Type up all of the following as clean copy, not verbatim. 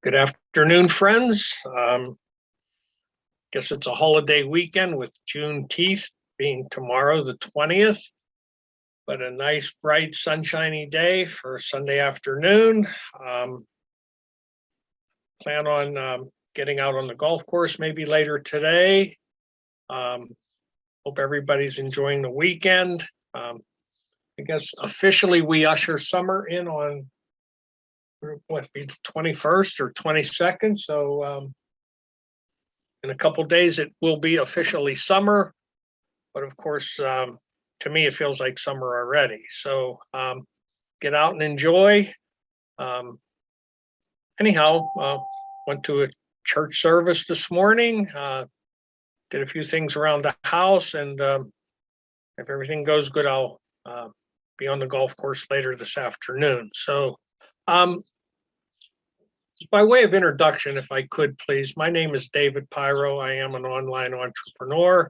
Good afternoon, friends. Guess it's a holiday weekend with Juneteenth being tomorrow, the 20th, but a nice, bright, sunshiny day for Sunday afternoon. Plan on getting out on the golf course maybe later today. Hope everybody's enjoying the weekend. I guess officially we usher summer in on what be the 21st or 22nd. So in a couple days it will be officially summer, but of course to me it feels like summer already. So get out and enjoy. Anyhow, went to a church service this morning, did a few things around the house, and if everything goes good, I'll be on the golf course later this afternoon. So by way of introduction, if I could please, my name is David Pyro. I am an online entrepreneur.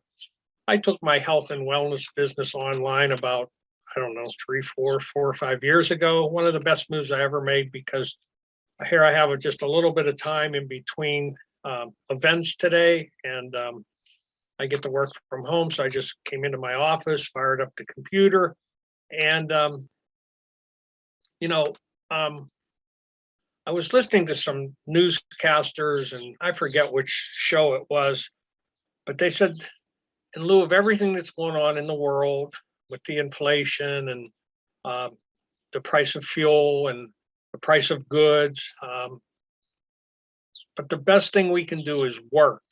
I took my health and wellness business online about, I don't know, 4 or 5 years ago. One of the best moves I ever made, because here I have just a little bit of time in between events today, and I get to work from home. So I just came into my office, fired up the computer, and I was listening to some newscasters, and I forget which show it was, but they said, in lieu of everything that's going on in the world with the inflation and the price of fuel and the price of goods, but the best thing we can do is work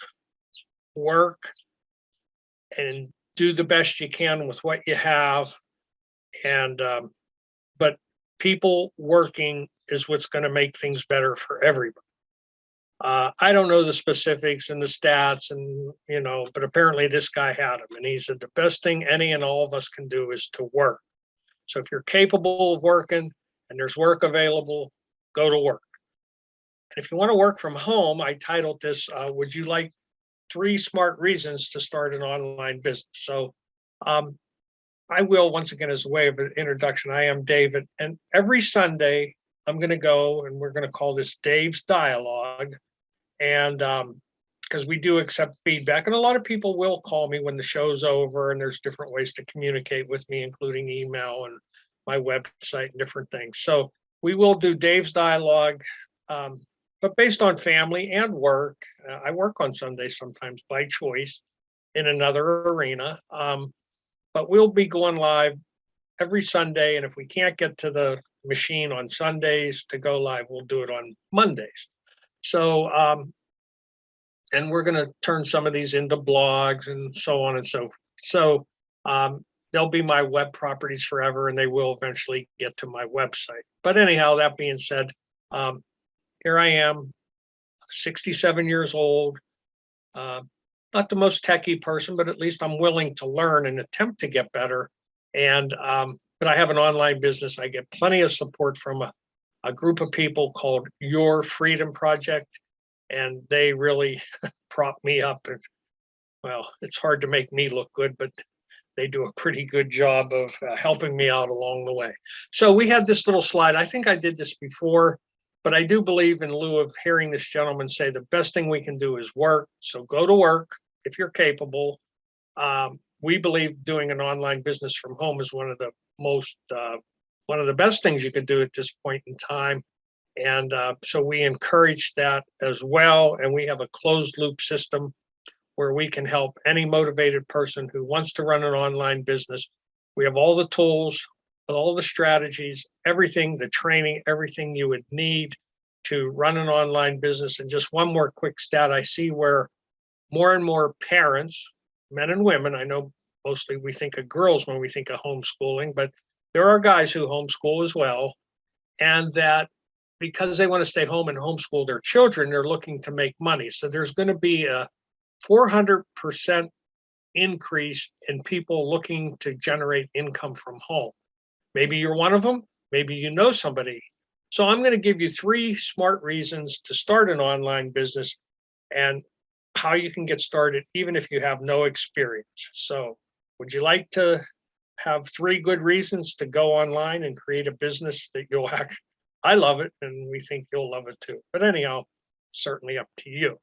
and do the best you can with what you have. And but people working is what's going to make things better for everybody. I don't know the specifics and the stats, and but apparently this guy had them, and he said the best thing any and all of us can do is to work. So if you're capable of working and there's work available, go to work. And if you want to work from home, I titled this, would you like 3 smart reasons to start an online business? So I will, once again, as a way of an introduction, I am David, and every Sunday I'm going to go, and we're going to call this Dave's Dialogue. And because we do accept feedback, and a lot of people will call me when the show's over, and there's different ways to communicate with me, including email and my website and different things. So we will do Dave's Dialogue, but based on family and work. I work on Sundays sometimes by choice in another arena. But we'll be going live every Sunday, and if we can't get to the machine on Sundays to go live, we'll do it on Mondays. So, and we're going to turn some of these into blogs and so on and so forth. So they'll be my web properties forever, and they will eventually get to my website. But anyhow, that being said, here I am, 67 years old. Not the most techie person, but at least I'm willing to learn and attempt to get better. And but I have an online business. I get plenty of support from a group of people called Your Freedom Project, and they really prop me up. And well, it's hard to make me look good, but they do a pretty good job of helping me out along the way. So we had this little slide. I think I did this before, but I do believe, in lieu of hearing this gentleman say, the best thing we can do is work. So go to work if you're capable. We believe doing an online business from home is one of the best things you could do at this point in time. And so we encourage that as well. And we have a closed loop system where we can help any motivated person who wants to run an online business. We have all the tools, all the strategies, everything, the training, everything you would need to run an online business. And just one more quick stat I see, where more and more parents, men and women, I know mostly we think of girls when we think of homeschooling, but there are guys who homeschool as well. And that because they want to stay home and homeschool their children, they're looking to make money. So there's going to be a 400% increase in people looking to generate income from home. Maybe you're one of them. Maybe you know somebody. So I'm going to give you 3 smart reasons to start an online business and how you can get started even if you have no experience. So would you like to have 3 good reasons to go online and create a business that you'll actually, I love it, and we think you'll love it too. But anyhow, certainly up to you.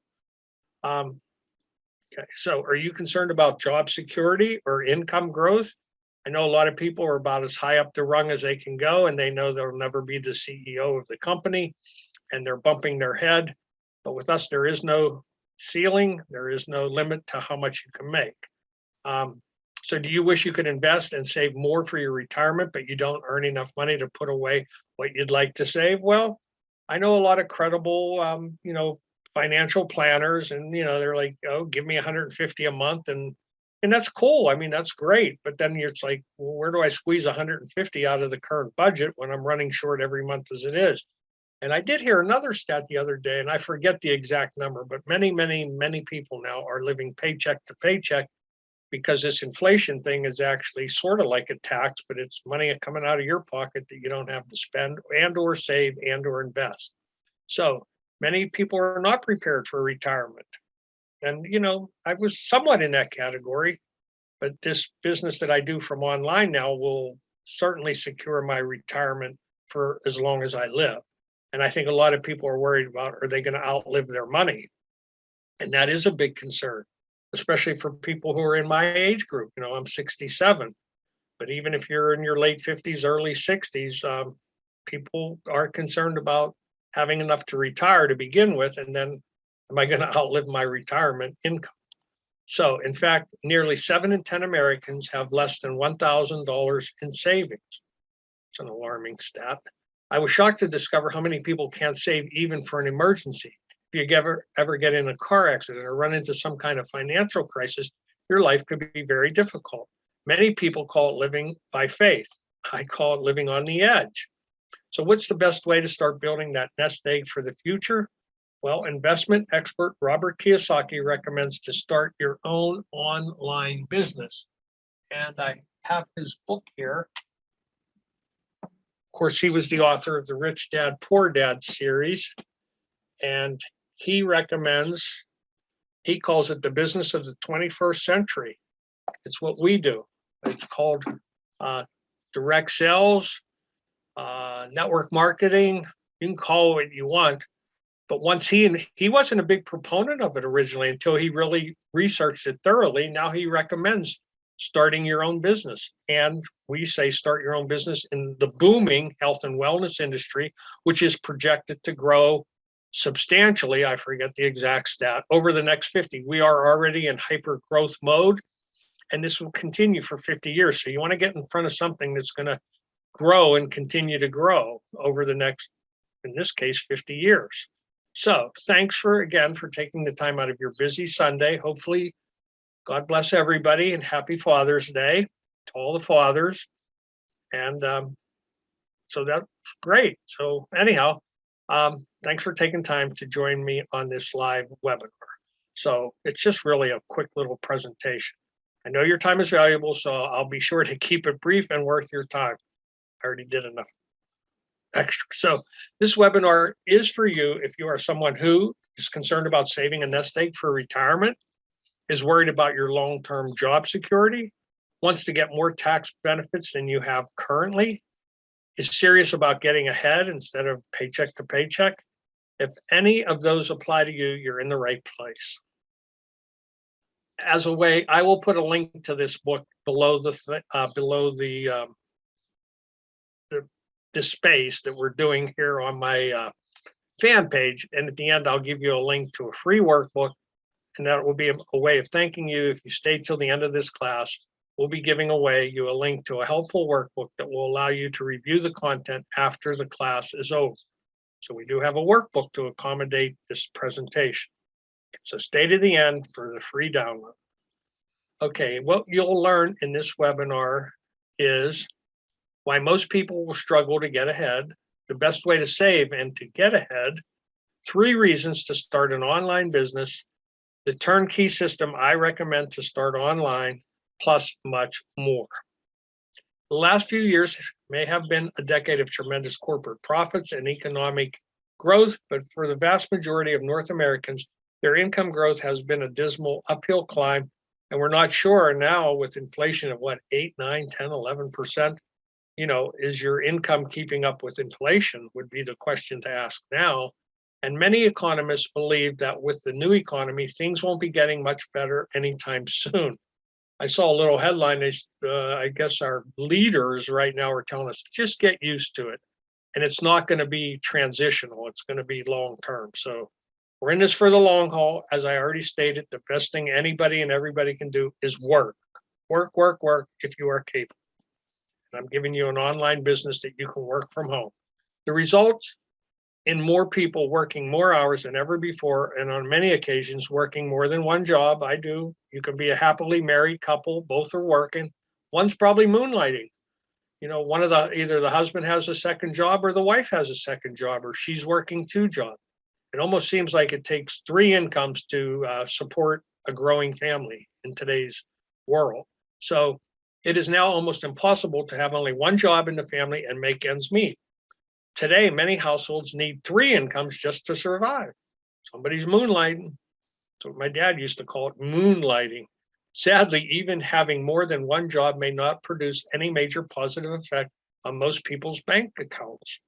Okay, so are you concerned about job security or income growth? I know a lot of people are about as high up the rung as they can go, and they know they'll never be the CEO of the company, and they're bumping their head. But with us, there is no ceiling, there is no limit to how much you can make. So do you wish you could invest and save more for your retirement, but you don't earn enough money to put away what you'd like to save? Well, I know a lot of credible, financial planners, and they're like, oh, give me 150 a month, and that's cool. I mean, that's great. But then it's like, well, where do I squeeze 150 out of the current budget when I'm running short every month as it is? And I did hear another stat the other day, and I forget the exact number, but many, many, many people now are living paycheck to paycheck, because this inflation thing is actually sort of like a tax, but it's money coming out of your pocket that you don't have to spend and or save and or invest. So many people are not prepared for retirement. And, I was somewhat in that category, but this business that I do from online now will certainly secure my retirement for as long as I live. And I think a lot of people are worried about, are they going to outlive their money? And that is a big concern, especially for people who are in my age group. I'm 67, but even if you're in your late 50s, early 60s, people are concerned about having enough to retire to begin with. And then, am I going to outlive my retirement income? So, in fact, nearly 7 in 10 Americans have less than $1,000 in savings. It's an alarming stat. I was shocked to discover how many people can't save even for an emergency. If you ever get in a car accident or run into some kind of financial crisis, your life could be very difficult. Many people call it living by faith. I call it living on the edge. So what's the best way to start building that nest egg for the future? Well, investment expert Robert Kiyosaki recommends to start your own online business. And I have his book here. Of course, he was the author of the Rich Dad, Poor Dad series. And he calls it the business of the 21st century. It's what we do. It's called direct sales, network marketing. You can call it what you want. But once he wasn't a big proponent of it originally until he really researched it thoroughly. Now he recommends starting your own business. And we say start your own business in the booming health and wellness industry, which is projected to grow substantially. I forget the exact stat over the next 50. We are already in hyper growth mode, and this will continue for 50 years. So you want to get in front of something that's going to grow and continue to grow over the next, in this case, 50 years. So thanks again for taking the time out of your busy Sunday. Hopefully, God bless everybody, and happy Father's Day to all the fathers. And so that's great. So anyhow, thanks for taking time to join me on this live webinar. So it's just really a quick little presentation. I know your time is valuable, so I'll be sure to keep it brief and worth your time. I already did enough extra. So this webinar is for you if you are someone who is concerned about saving a nest egg for retirement, is worried about your long-term job security, wants to get more tax benefits than you have currently, is serious about getting ahead instead of paycheck to paycheck. If any of those apply to you, you're in the right place. As a way, I will put a link to this book below the space that we're doing here on my fan page. And at the end, I'll give you a link to a free workbook, and that will be a way of thanking you. If you stay till the end of this class, we'll be giving away you a link to a helpful workbook that will allow you to review the content after the class is over. So we do have a workbook to accommodate this presentation. So stay to the end for the free download. Okay, what you'll learn in this webinar is why most people will struggle to get ahead, the best way to save and to get ahead, 3 reasons to start an online business, the turnkey system I recommend to start online, plus much more. The last few years may have been a decade of tremendous corporate profits and economic growth, but for the vast majority of North Americans, their income growth has been a dismal uphill climb, and we're not sure now with inflation of 8, 9, 10, 11%, is your income keeping up with inflation would be the question to ask now. And many economists believe that with the new economy, things won't be getting much better anytime soon. I saw a little headline. I guess our leaders right now are telling us just get used to it. And it's not going to be transitional. It's going to be long term. So we're in this for the long haul. As I already stated, the best thing anybody and everybody can do is work, work, work, work if you are capable. And I'm giving you an online business that you can work from home. The results in more people working more hours than ever before, and on many occasions working more than one job. I do. You can be a happily married couple, both are working. One's probably moonlighting. One of either the husband has a second job or the wife has a second job, or she's working two jobs. It almost seems like it takes three incomes to support a growing family in today's world. So it is now almost impossible to have only one job in the family and make ends meet. Today, many households need three incomes just to survive. Somebody's moonlighting. That's what my dad used to call it, moonlighting. Sadly, even having more than one job may not produce any major positive effect on most people's bank accounts.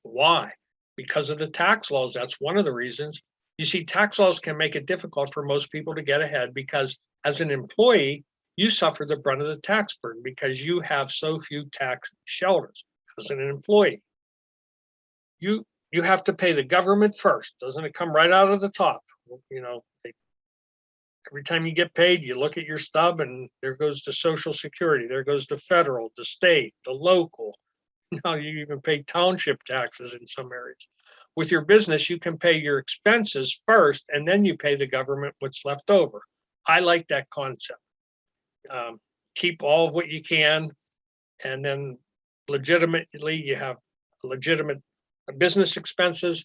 Why? Because of the tax laws. That's one of the reasons. You see, tax laws can make it difficult for most people to get ahead because as an employee, you suffer the brunt of the tax burden because you have so few tax shelters. As an employee, you have to pay the government first. Doesn't it come right out of the top? Every time you get paid, you look at your stub and there goes the Social Security, there goes the federal, the state, the local. Now you even pay township taxes in some areas. With your business, you can pay your expenses first and then you pay the government what's left over. I like that concept. Keep all of what you can, and then legitimately you have legitimate business expenses,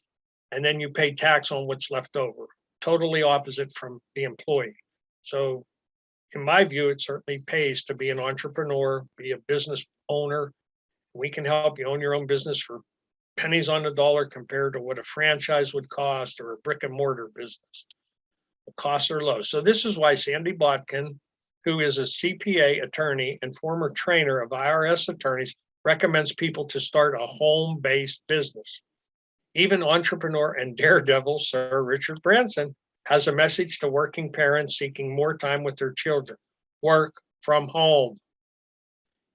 and then you pay tax on what's left over. Totally opposite from the employee. So in my view, it certainly pays to be an entrepreneur, be a business owner. We can help you own your own business for pennies on the dollar compared to what a franchise would cost or a brick and mortar business. The costs are low. So this is why Sandy Botkin, who is a CPA attorney and former trainer of IRS attorneys, recommends people to start a home-based business. Even entrepreneur and daredevil Sir Richard Branson has a message to working parents seeking more time with their children. Work from home.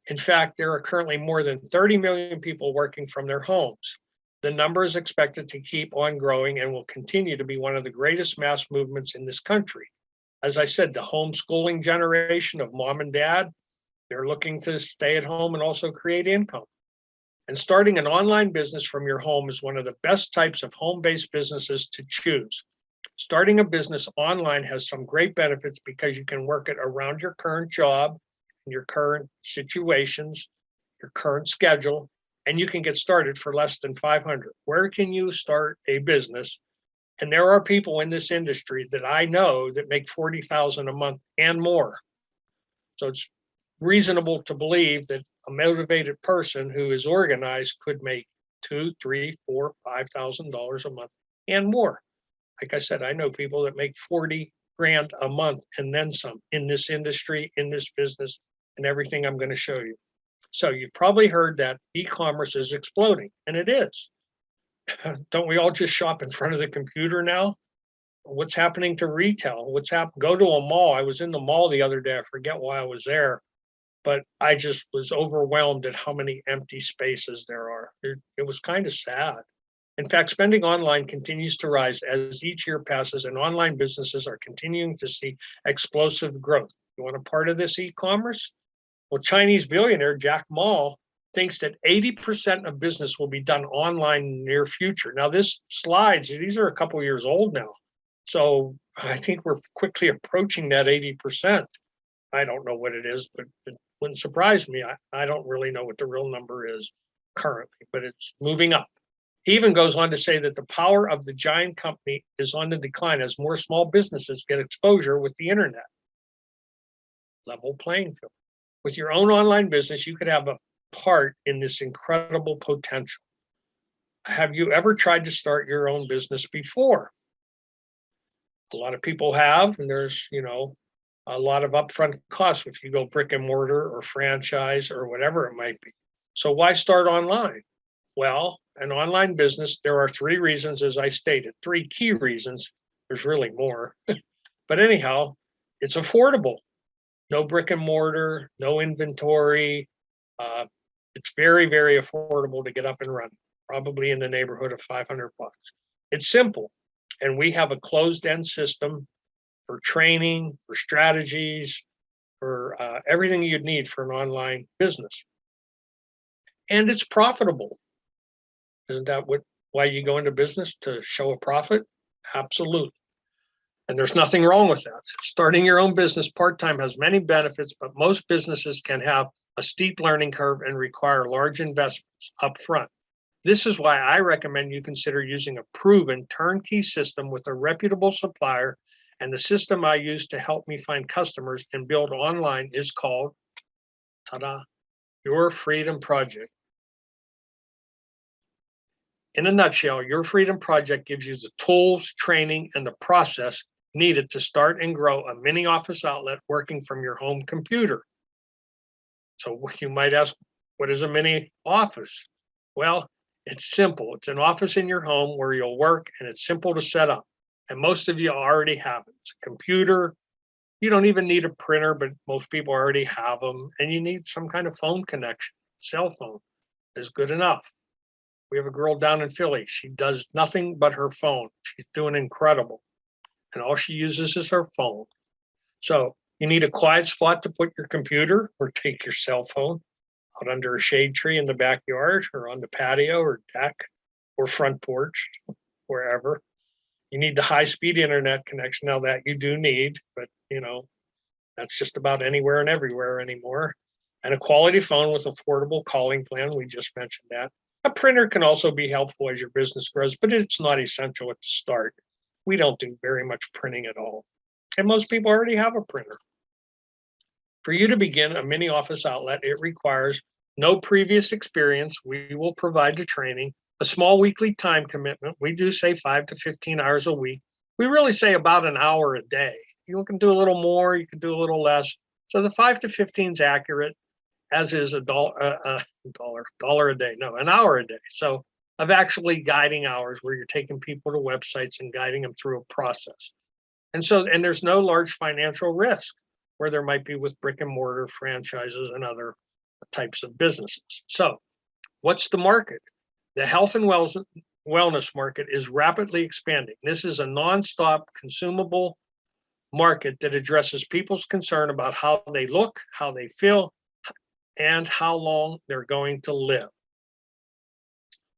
In fact, there are currently more than 30 million people working from their homes. The number is expected to keep on growing and will continue to be one of the greatest mass movements in this country. As I said, the homeschooling generation of mom and dad, they're looking to stay at home and also create income. And starting an online business from your home is one of the best types of home-based businesses to choose. Starting a business online has some great benefits because you can work it around your current job, your current situations, your current schedule, and you can get started for less than $500. Where can you start a business? And there are people in this industry that I know that make $40,000 a month and more. So it's reasonable to believe that a motivated person who is organized could make $2,000, $3,000, $4,000, $5,000 a month and more. Like I said, I know people that make 40 grand a month and then some in this industry, in this business, and everything I'm going to show you. So you've probably heard that e-commerce is exploding, and it is. Don't we all just shop in front of the computer now? What's happening to retail? Go to a mall. I was in the mall the other day. I forget why I was there, but I just was overwhelmed at how many empty spaces there are. It was kind of sad. In fact, spending online continues to rise as each year passes, and online businesses are continuing to see explosive growth. You want a part of this e-commerce? Well, Chinese billionaire Jack Ma thinks that 80% of business will be done online in the near future. Now, these are a couple years old now. So I think we're quickly approaching that 80%. I don't know what it is, but it wouldn't surprise me. I don't really know what the real number is currently, but it's moving up. He even goes on to say that the power of the giant company is on the decline as more small businesses get exposure with the internet. Level playing field. With your own online business, you could have a part in this incredible potential. Have you ever tried to start your own business before? A lot of people have, and there's, a lot of upfront costs if you go brick and mortar or franchise or whatever it might be. So why start online? Well, an online business, there are 3 reasons, as I stated, 3 key reasons. There's really more. But anyhow, it's affordable. No brick and mortar, no inventory. It's very, very affordable to get up and running, probably in the neighborhood of 500 bucks. It's simple. And we have a closed-end system for training, for strategies, for everything you'd need for an online business. And it's profitable. Isn't that why you go into business, to show a profit? Absolutely. And there's nothing wrong with that. Starting your own business part-time has many benefits, but most businesses can have a steep learning curve and require large investments up front. This is why I recommend you consider using a proven turnkey system with a reputable supplier. And the system I use to help me find customers and build online is called, ta-da, Your Freedom Project. In a nutshell, Your Freedom Project gives you the tools, training, and the process needed to start and grow a mini office outlet working from your home computer. So you might ask, what is a mini office? Well, it's simple. It's an office in your home where you'll work, and it's simple to set up. And most of you already have it. It's a computer. You don't even need a printer, but most people already have them. And you need some kind of phone connection. Cell phone is good enough. We have a girl down in Philly. She does nothing but her phone. She's doing incredible. And all she uses is her phone. So you need a quiet spot to put your computer, or take your cell phone out under a shade tree in the backyard, or on the patio or deck or front porch, wherever. You need the high-speed internet connection. Now that you do need, but that's just about anywhere and everywhere anymore. And a quality phone with affordable calling plan. We just mentioned that. A printer can also be helpful as your business grows, but it's not essential at the start. We don't do very much printing at all. And most people already have a printer. For you to begin a mini office outlet, it requires no previous experience. We will provide the training, a small weekly time commitment. We do say 5 to 15 hours a week. We really say about an hour a day. You can do a little more, you can do a little less. So the 5 to 15 is accurate, as is an hour a day. So of actually guiding hours, where you're taking people to websites and guiding them through a process. And there's no large financial risk, where there might be with brick and mortar franchises and other types of businesses. So what's the market? The health and wellness market is rapidly expanding. This is a nonstop consumable market that addresses people's concern about how they look, how they feel, and how long they're going to live.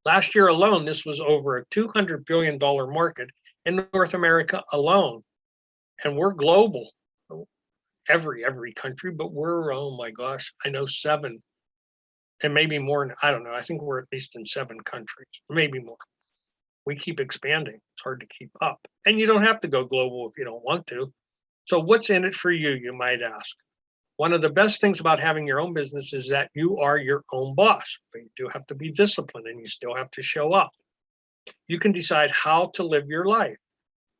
Last year alone, this was over a $200 billion market in North America alone. And we're global, every country, but we're, oh my gosh, I know 7 and maybe more. I don't know. I think we're at least in 7 countries, maybe more. We keep expanding. It's hard to keep up. And you don't have to go global if you don't want to. So what's in it for you, you might ask? One of the best things about having your own business is that you are your own boss, but you do have to be disciplined, and you still have to show up. You can decide how to live your life.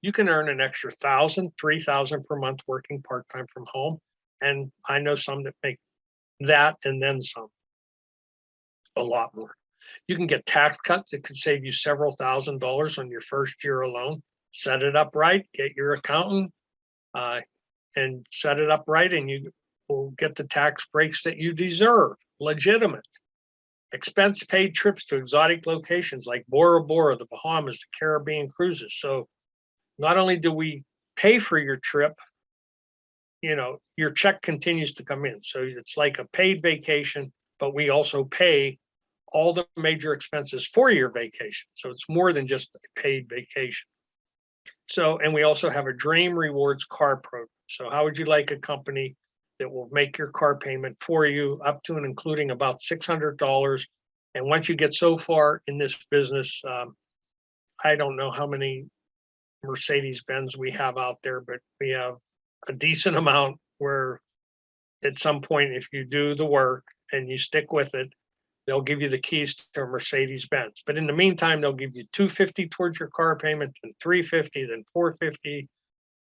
You can earn an extra $1,000, $3,000 per month working part-time from home. And I know some that make that and then some, a lot more. You can get tax cuts that could save you several $1,000s on your first year alone. Set it up right, get your accountant and set it up right, and you will get the tax breaks that you deserve. Legitimate. Expense paid trips to exotic locations like Bora Bora, the Bahamas, the Caribbean cruises. So not only do we pay for your trip, your check continues to come in. So it's like a paid vacation, but we also pay all the major expenses for your vacation. So it's more than just a paid vacation. So, and we also have a Dream Rewards car program. So how would you like a company that will make your car payment for you up to and including about $600? And once you get so far in this business, I don't know how many Mercedes-Benz we have out there, but we have a decent amount where at some point, if you do the work and you stick with it, they'll give you the keys to a Mercedes-Benz. But in the meantime, they'll give you $250 towards your car payment, then $350, then $450,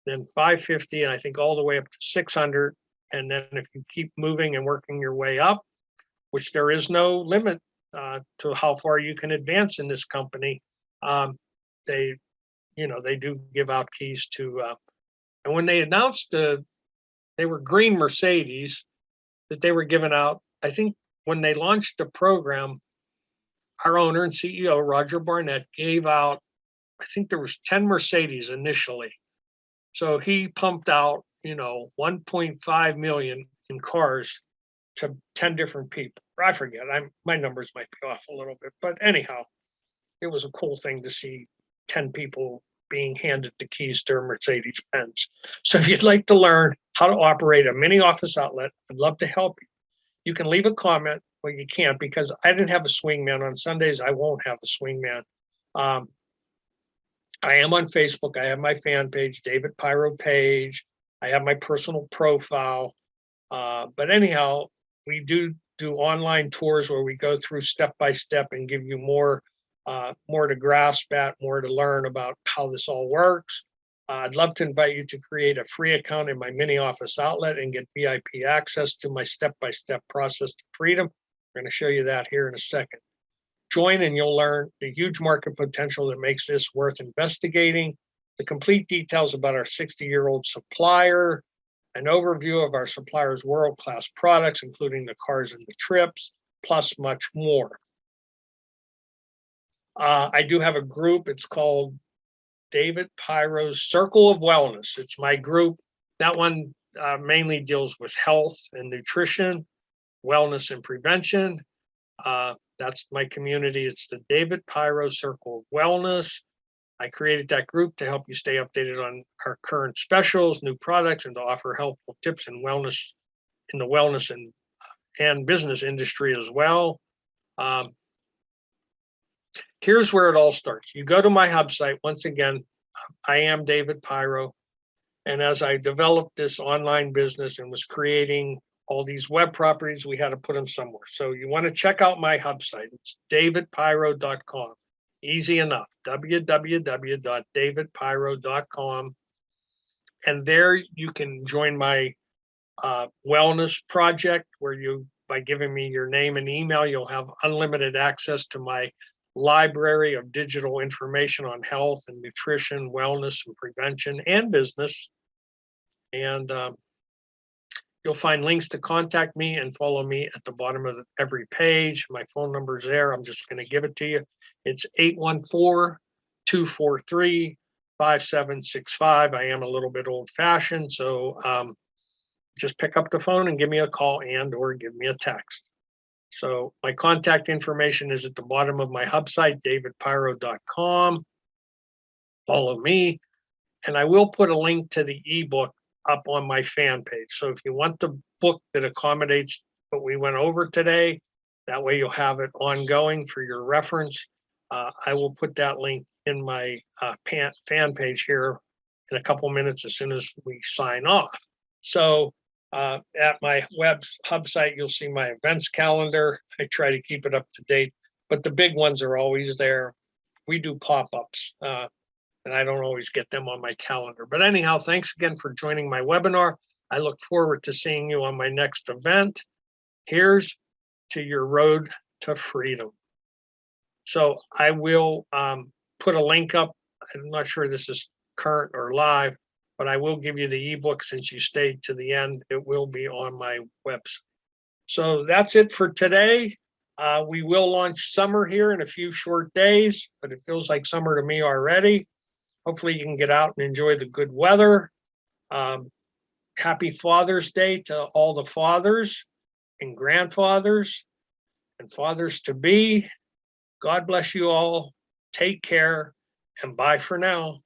then $550, and I think all the way up to $600. And then if you keep moving and working your way up, which there is no limit to how far you can advance in this company. They, they do give out keys to, and when they announced they were green Mercedes that they were giving out, I think when they launched the program, our owner and CEO, Roger Barnett, gave out, I think there was 10 Mercedes initially. So he pumped out, 1.5 million in cars to 10 different people. I forget. My numbers might be off a little bit, but anyhow, it was a cool thing to see 10 people being handed the keys to a Mercedes Benz. So if you'd like to learn how to operate a mini office outlet, I'd love to help you. You can leave a comment. Well, you can't, because I didn't have a swingman on Sundays. I won't have a swingman. I am on Facebook. I have my fan page, David Pyro page. I have my personal profile. But anyhow, we do online tours where we go through step by step and give you more to grasp at, more to learn about how this all works. I'd love to invite you to create a free account in my mini office outlet and get VIP access to my step-by-step process to freedom. We're going to show you that here in a second. Join and you'll learn the huge market potential that makes this worth investigating, the complete details about our 60-year-old supplier, an overview of our supplier's world-class products, including the cars and the trips, plus much more. I do have a group. It's called David Pyro's Circle of Wellness. It's my group. That one mainly deals with health and nutrition, wellness and prevention. That's my community. It's the David Pyro Circle of Wellness. I created that group to help you stay updated on our current specials, new products, and to offer helpful tips and wellness in the wellness and business industry as well. Here's where it all starts. You go to my hub site. Once again, I am David Pyro. And as I developed this online business and was creating all these web properties, we had to put them somewhere. So you want to check out my hub site. It's davidpyro.com. Easy enough. www.davidpyro.com. And there you can join my wellness project, where by giving me your name and email, you'll have unlimited access to my library of digital information on health and nutrition, wellness and prevention, and business. And you'll find links to contact me and follow me at the bottom of every page. My phone number is there. I'm just going to give it to you. It's 814-243-5765. I am a little bit old-fashioned, so just pick up the phone and give me a call or give me a text. So my contact information is at the bottom of my hub site, davidpyro.com. Follow me, and I will put a link to the ebook up on my fan page. So if you want the book that accommodates what we went over today, that way you'll have it ongoing for your reference. I will put that link in my fan page here in a couple minutes as soon as we sign off. So at my hub site, you'll see my events calendar. I try to keep it up to date, but the big ones are always there. We do pop-ups, and I don't always get them on my calendar. But anyhow, thanks again for joining my webinar. I look forward to seeing you on my next event. Here's to your road to freedom. So I will put a link up. I'm not sure this is current or live, but I will give you the ebook since you stayed to the end. It will be on my website. So that's it for today. We will launch summer here in a few short days, but it feels like summer to me already. Hopefully you can get out and enjoy the good weather. Happy Father's Day to all the fathers and grandfathers and fathers to be. God bless you all. Take care and bye for now.